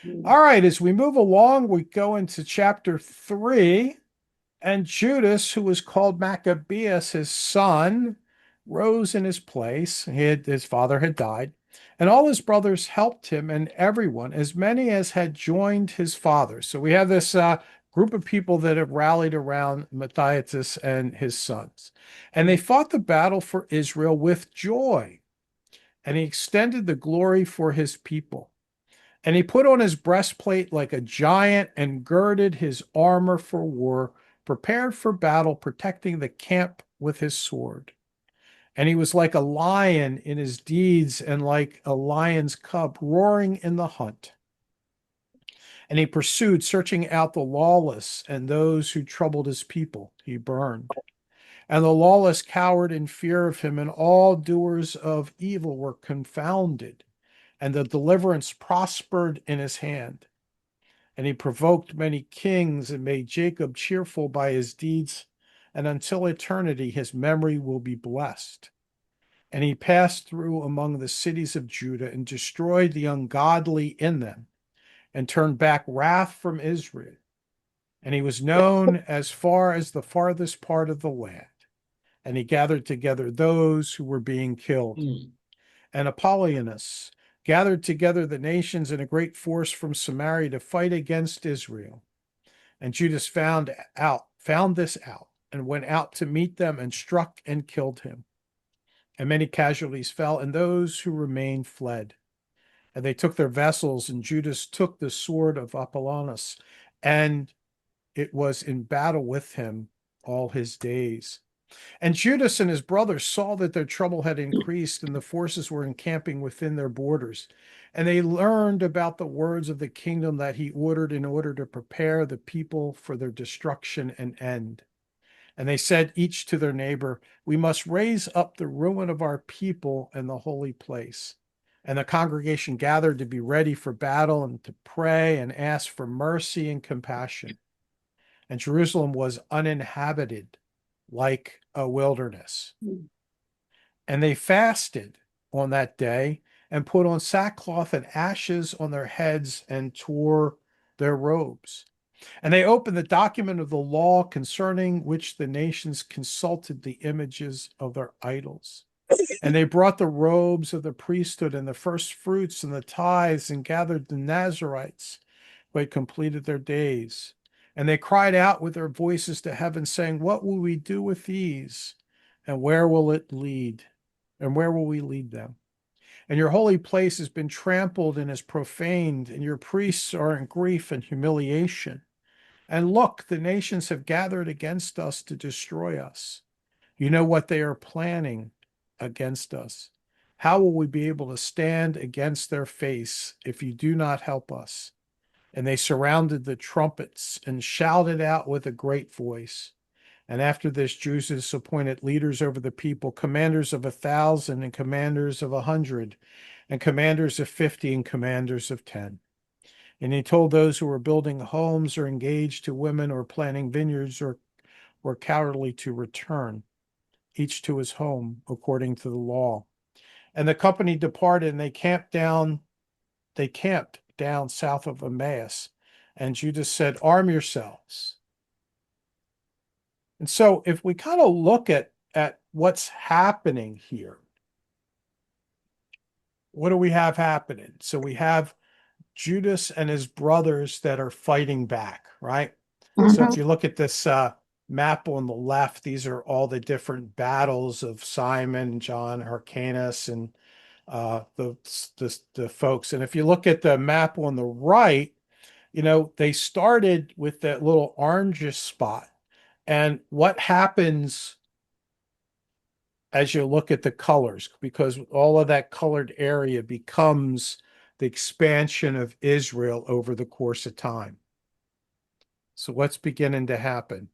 Mm. All right, as we move along, we go into chapter 3, and Judas, who was called Maccabeus, his son, rose in his place. His father had died, And all his brothers helped him, and everyone, as many as had joined his father. So we have this group of people that have rallied around Matthias and his sons. And they fought the battle for Israel with joy. And he extended the glory for his people. And he put on his breastplate like a giant and girded his armor for war, prepared for battle, protecting the camp with his sword. And he was like a lion in his deeds and like a lion's cub roaring in the hunt. And he pursued, searching out the lawless and those who troubled his people. He burned. And the lawless cowered in fear of him, and all doers of evil were confounded. And the deliverance prospered in his hand. And he provoked many kings and made Jacob cheerful by his deeds. And until eternity, his memory will be blessed. And he passed through among the cities of Judah and destroyed the ungodly in them and turned back wrath from Israel. And he was known as far as the farthest part of the land. And he gathered together those who were being killed. And Apollonius gathered together the nations in a great force from Samaria to fight against Israel. And Judas found this out, and went out to meet them and struck and killed him. And many casualties fell, and those who remained fled. And they took their vessels, and Judas took the sword of Apollonius, and it was in battle with him all his days. And Judas and his brothers saw that their trouble had increased, and the forces were encamping within their borders. And they learned about the words of the kingdom that he ordered in order to prepare the people for their destruction and end. And they said each to their neighbor, "We must raise up the ruin of our people and the holy place." And the congregation gathered to be ready for battle and to pray and ask for mercy and compassion. And Jerusalem was uninhabited like a wilderness. And they fasted on that day and put on sackcloth and ashes on their heads and tore their robes. And they opened the document of the law concerning which the nations consulted the images of their idols. And they brought the robes of the priesthood and the first fruits and the tithes and gathered the Nazarites who had completed their days. And they cried out with their voices to heaven, saying, "What will we do with these? And where will it lead? And where will we lead them? And your holy place has been trampled and is profaned, and your priests are in grief and humiliation. And look, the nations have gathered against us to destroy us. You know what they are planning against us. How will we be able to stand against their face if you do not help us?" And they surrounded the trumpets and shouted out with a great voice. And after this, Judas appointed leaders over the people, commanders of 1,000 and commanders of 100, and commanders of 50 and commanders of 10. And he told those who were building homes or engaged to women or planting vineyards or were cowardly to return, each to his home according to the law. And the company departed, and they camped down south of Emmaus. And Judas said, "Arm yourselves." And so if we kind of look at what's happening here, what do we have happening? So we have Judas and his brothers that are fighting back, right? So if you look at this map on the left, these are all the different battles of Simon, John, Hyrcanus, and the folks. And if you look at the map on the right, they started with that little orangish spot. And what happens as you look at the colors? Because all of that colored area becomes the expansion of Israel over the course of time. So what's beginning to happen?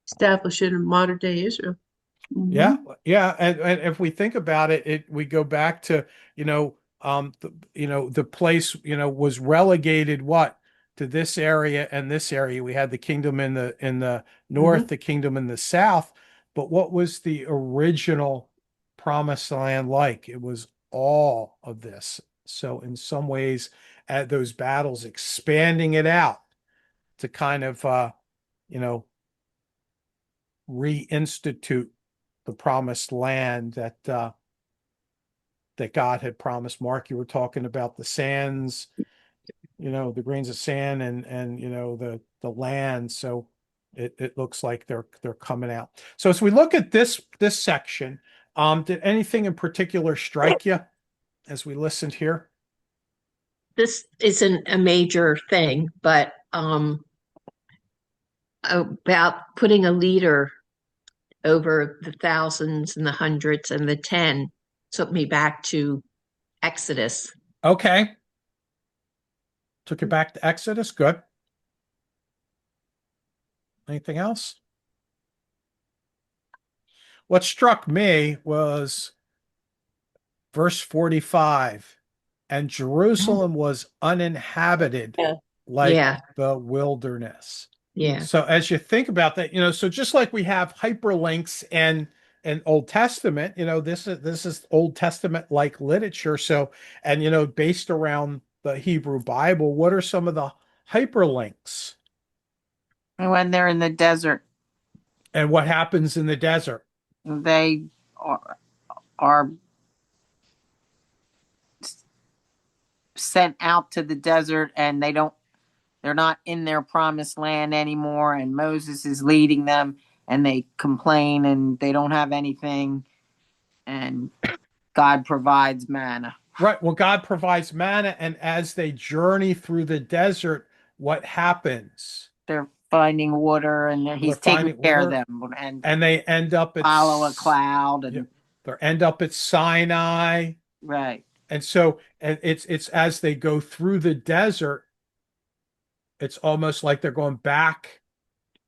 Establishing in modern day Israel. Yeah, yeah, and if we think about it, we go back to the place was relegated what to this area and this area. We had the kingdom in the north, the kingdom in the south, but what was the original promised land like? It was all of this. So in some ways, at those battles, expanding it out to kind of you know reinstitute the promised land that that God had promised. Mark, you were talking about the sands, the grains of sand and the land. So it looks like they're coming out. So as we look at this section, did anything in particular strike you as we listened here? This isn't a major thing, but about putting a leader over the thousands and the hundreds and the 10 took me back to Exodus. Okay. Took you back to Exodus. Good. Anything else? What struck me was verse 45, and Jerusalem was uninhabited Yeah. like Yeah. the wilderness. Yeah. So as you think about that, so just like we have hyperlinks and Old Testament, this is Old Testament like literature. So, and based around the Hebrew Bible, what are some of the hyperlinks? When they're in the desert, And what happens in the desert? they are sent out to the desert, and they're not in their promised land anymore, and Moses is leading them, and they complain and they don't have anything, and God provides manna. Right. Well, God provides manna, and as they journey through the desert, what happens? They're finding water, and he's taking Finding care of water, them, and they end up at follow a cloud, and they end up at Sinai. right. And so, and it's as they go through the desert, it's almost like they're going back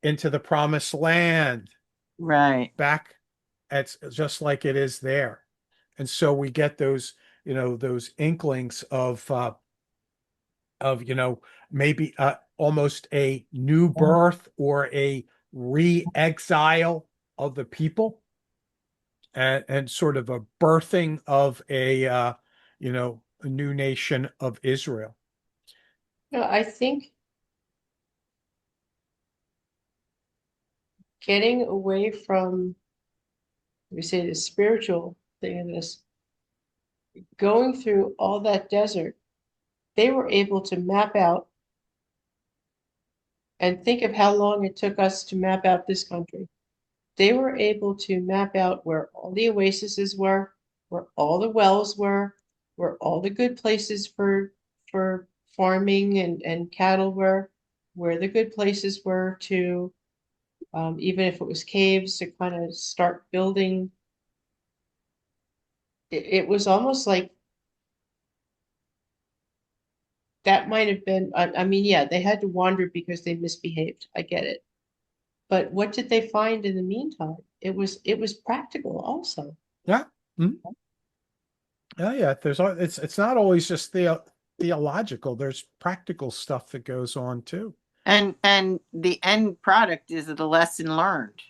into the promised land. Right. Back, it's just like it is there. And so we get those, those inklings of maybe almost a new birth or a re-exile of the people, and sort of a birthing of a new nation of Israel. I think getting away from, we say, the spiritual thing of this, going through all that desert, they were able to map out and think of how long it took us to map out this country. They were able to map out where all the oases were, where all the wells were, where all the good places for farming and cattle were, where the good places were to, even if it was caves, to kind of start building. It was almost like that might have been, I mean, yeah, they had to wander because they misbehaved. I get it. But what did they find in the meantime? It was practical also. Yeah. Mhm. Yeah. It's not always just theological. There's practical stuff that goes on too. And the end product is the lesson learned.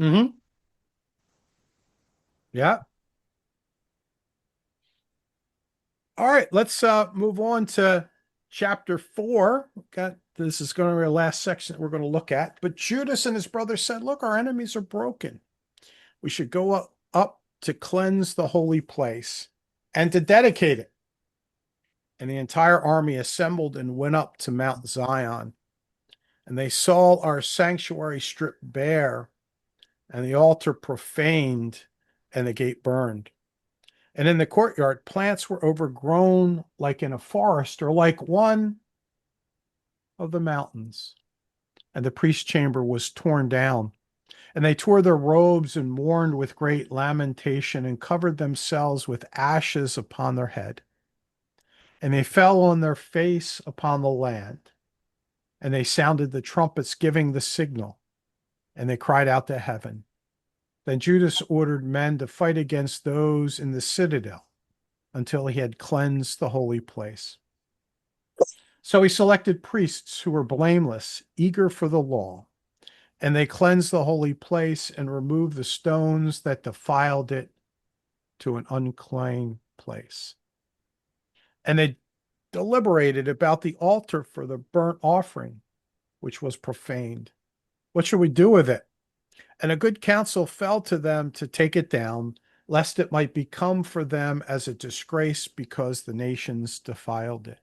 Mm-hmm. Yeah. All right, let's move on to chapter 4. This is going to be our last section that we're going to look at. But Judas and his brothers said, "Look, our enemies are broken. We should go up to cleanse the holy place and to dedicate it." And the entire army assembled and went up to Mount Zion. And they saw our sanctuary stripped bare, and the altar profaned, and the gate burned. And in the courtyard, plants were overgrown like in a forest or like one of the mountains. And the priest's chamber was torn down. And they tore their robes and mourned with great lamentation and covered themselves with ashes upon their head. And they fell on their face upon the land. And they sounded the trumpets giving the signal. And they cried out to heaven. Then Judas ordered men to fight against those in the citadel until he had cleansed the holy place. So he selected priests who were blameless, eager for the law, and they cleansed the holy place and removed the stones that defiled it to an unclean place. And they deliberated about the altar for the burnt offering, which was profaned. What should we do with it? And a good counsel fell to them to take it down, lest it might become for them as a disgrace because the nations defiled it.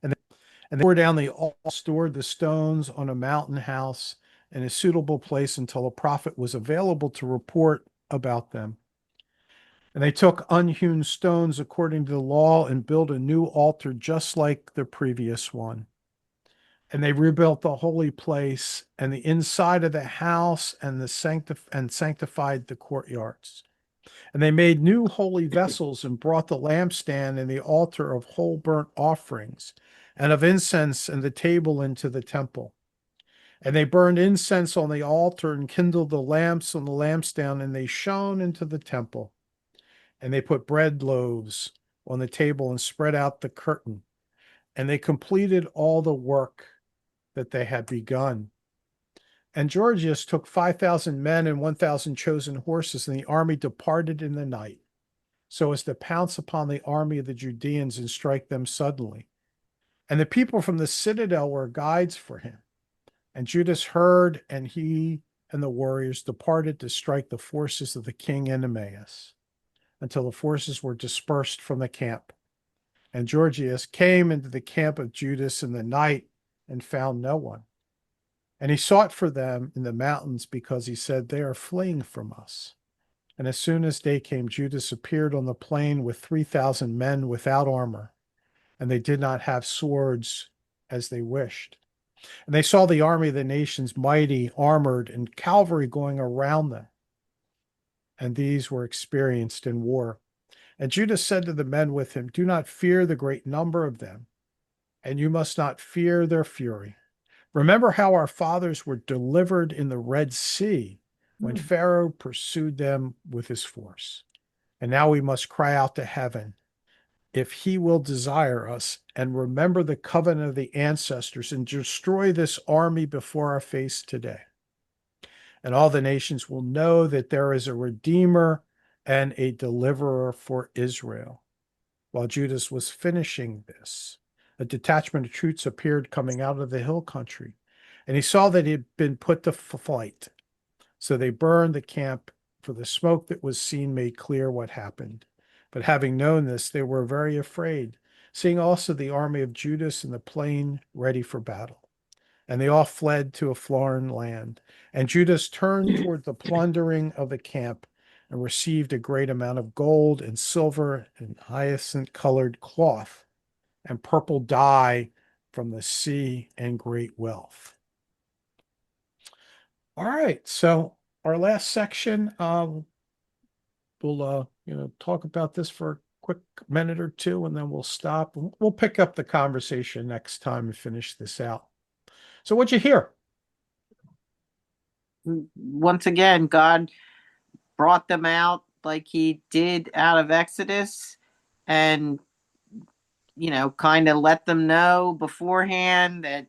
And they tore down the altar, stored the stones on a mountain house in a suitable place until a prophet was available to report about them. And they took unhewn stones according to the law and built a new altar just like the previous one. And they rebuilt the holy place and the inside of the house and sanctified the courtyards. And they made new holy vessels and brought the lampstand and the altar of whole burnt offerings and of incense and the table into the temple. And they burned incense on the altar and kindled the lamps on the lampstand, and they shone into the temple. And they put bread loaves on the table and spread out the curtain. And they completed all the work that they had begun. And Georgius took 5,000 men and 1,000 chosen horses, and the army departed in the night, so as to pounce upon the army of the Judeans and strike them suddenly. And the people from the citadel were guides for him. And Judas heard, and he and the warriors departed to strike the forces of the king in Emmaus, until the forces were dispersed from the camp. And Georgius came into the camp of Judas in the night and found no one. And he sought for them in the mountains because he said, they are fleeing from us. And as soon as day came, Judas appeared on the plain with 3,000 men without armor, and they did not have swords as they wished. And they saw the army of the nations mighty, armored, and cavalry going around them. And these were experienced in war. And Judas said to the men with him, do not fear the great number of them, and you must not fear their fury. Remember how our fathers were delivered in the Red Sea when Pharaoh pursued them with his force. And now we must cry out to heaven if he will desire us and remember the covenant of the ancestors and destroy this army before our face today. And all the nations will know that there is a Redeemer and a deliverer for Israel. While Judas was finishing this, a detachment of troops appeared coming out of the hill country, and he saw that he had been put to flight. So they burned the camp, for the smoke that was seen made clear what happened. But having known this, they were very afraid, seeing also the army of Judas in the plain ready for battle. And they all fled to a foreign land. And Judas turned toward the plundering of the camp and received a great amount of gold and silver and hyacinth-colored cloth and purple dye from the sea and great wealth. All right, so our last section, we'll talk about this for a quick minute or two, and then we'll stop. We'll pick up the conversation next time and finish this out. So what'd you hear? Once again, God brought them out like he did out of Exodus, and kind of let them know beforehand that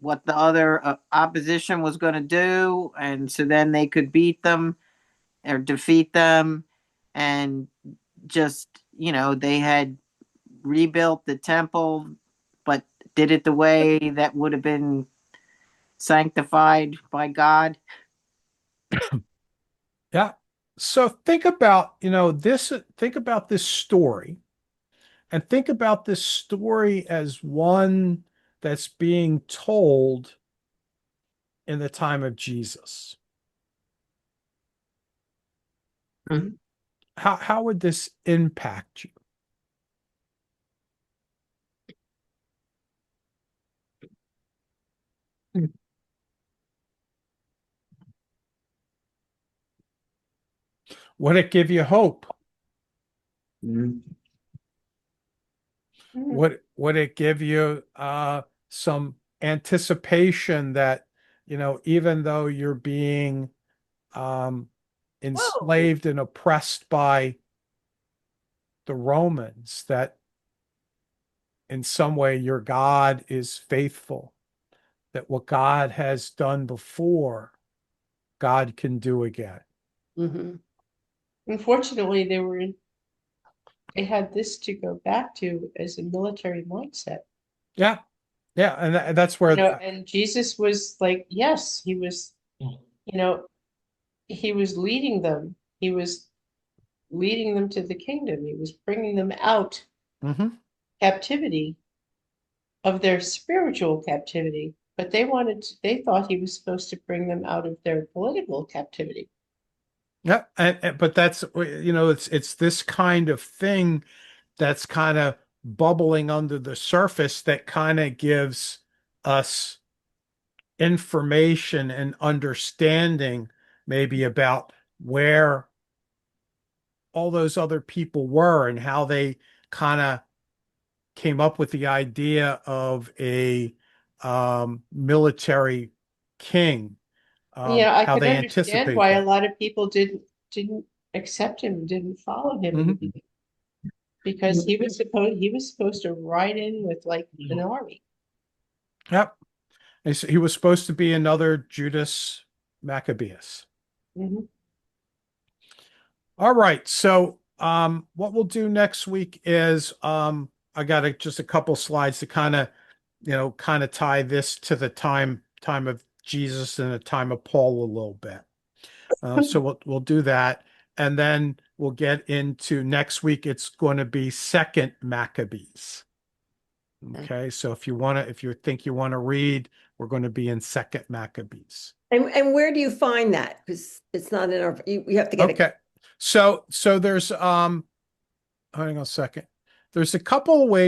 what the other opposition was going to do, and so then they could beat them or defeat them. And just they had rebuilt the temple, but did it the way that would have been sanctified by God. Yeah. So think about, think about this story, and think about this story as one that's being told in the time of Jesus. Mhm. How would this impact you? Would it give you hope? Mhm. Would it give you some anticipation that, even though you're being enslaved and oppressed by the Romans, that in some way your God is faithful, that what God has done before, God can do again? Mm-hmm. Unfortunately, they had this to go back to as a military mindset. Yeah. Yeah. And that's where, And Jesus was like, yes, he was, he was leading them. He was leading them to the kingdom. He was bringing them out Mm-hmm. captivity of their spiritual captivity, but they thought he was supposed to bring them out of their political captivity. Yeah, but that's, it's this kind of thing that's kind of bubbling under the surface that kind of gives us information and understanding maybe about where all those other people were and how they kind of came up with the idea of a military king, I how could they understand anticipate why a that. lot of people didn't accept him, didn't follow him in the Mhm. beginning, because he was supposed to ride in with like an army. Yep. He was supposed to be another Judas Maccabeus. Mhm. All right. So what we'll do next week is I got just a couple slides to kind of, kind of tie this to the time of Jesus and the time of Paul a little bit. So we'll do that. And then we'll get into next week. It's going to be Second Maccabees. Okay. So if you think you want to read, we're going to be in Second Maccabees. And where do you find that? Because it's not in our, you have to get it. Okay. So there's hang on a second. There's a couple of ways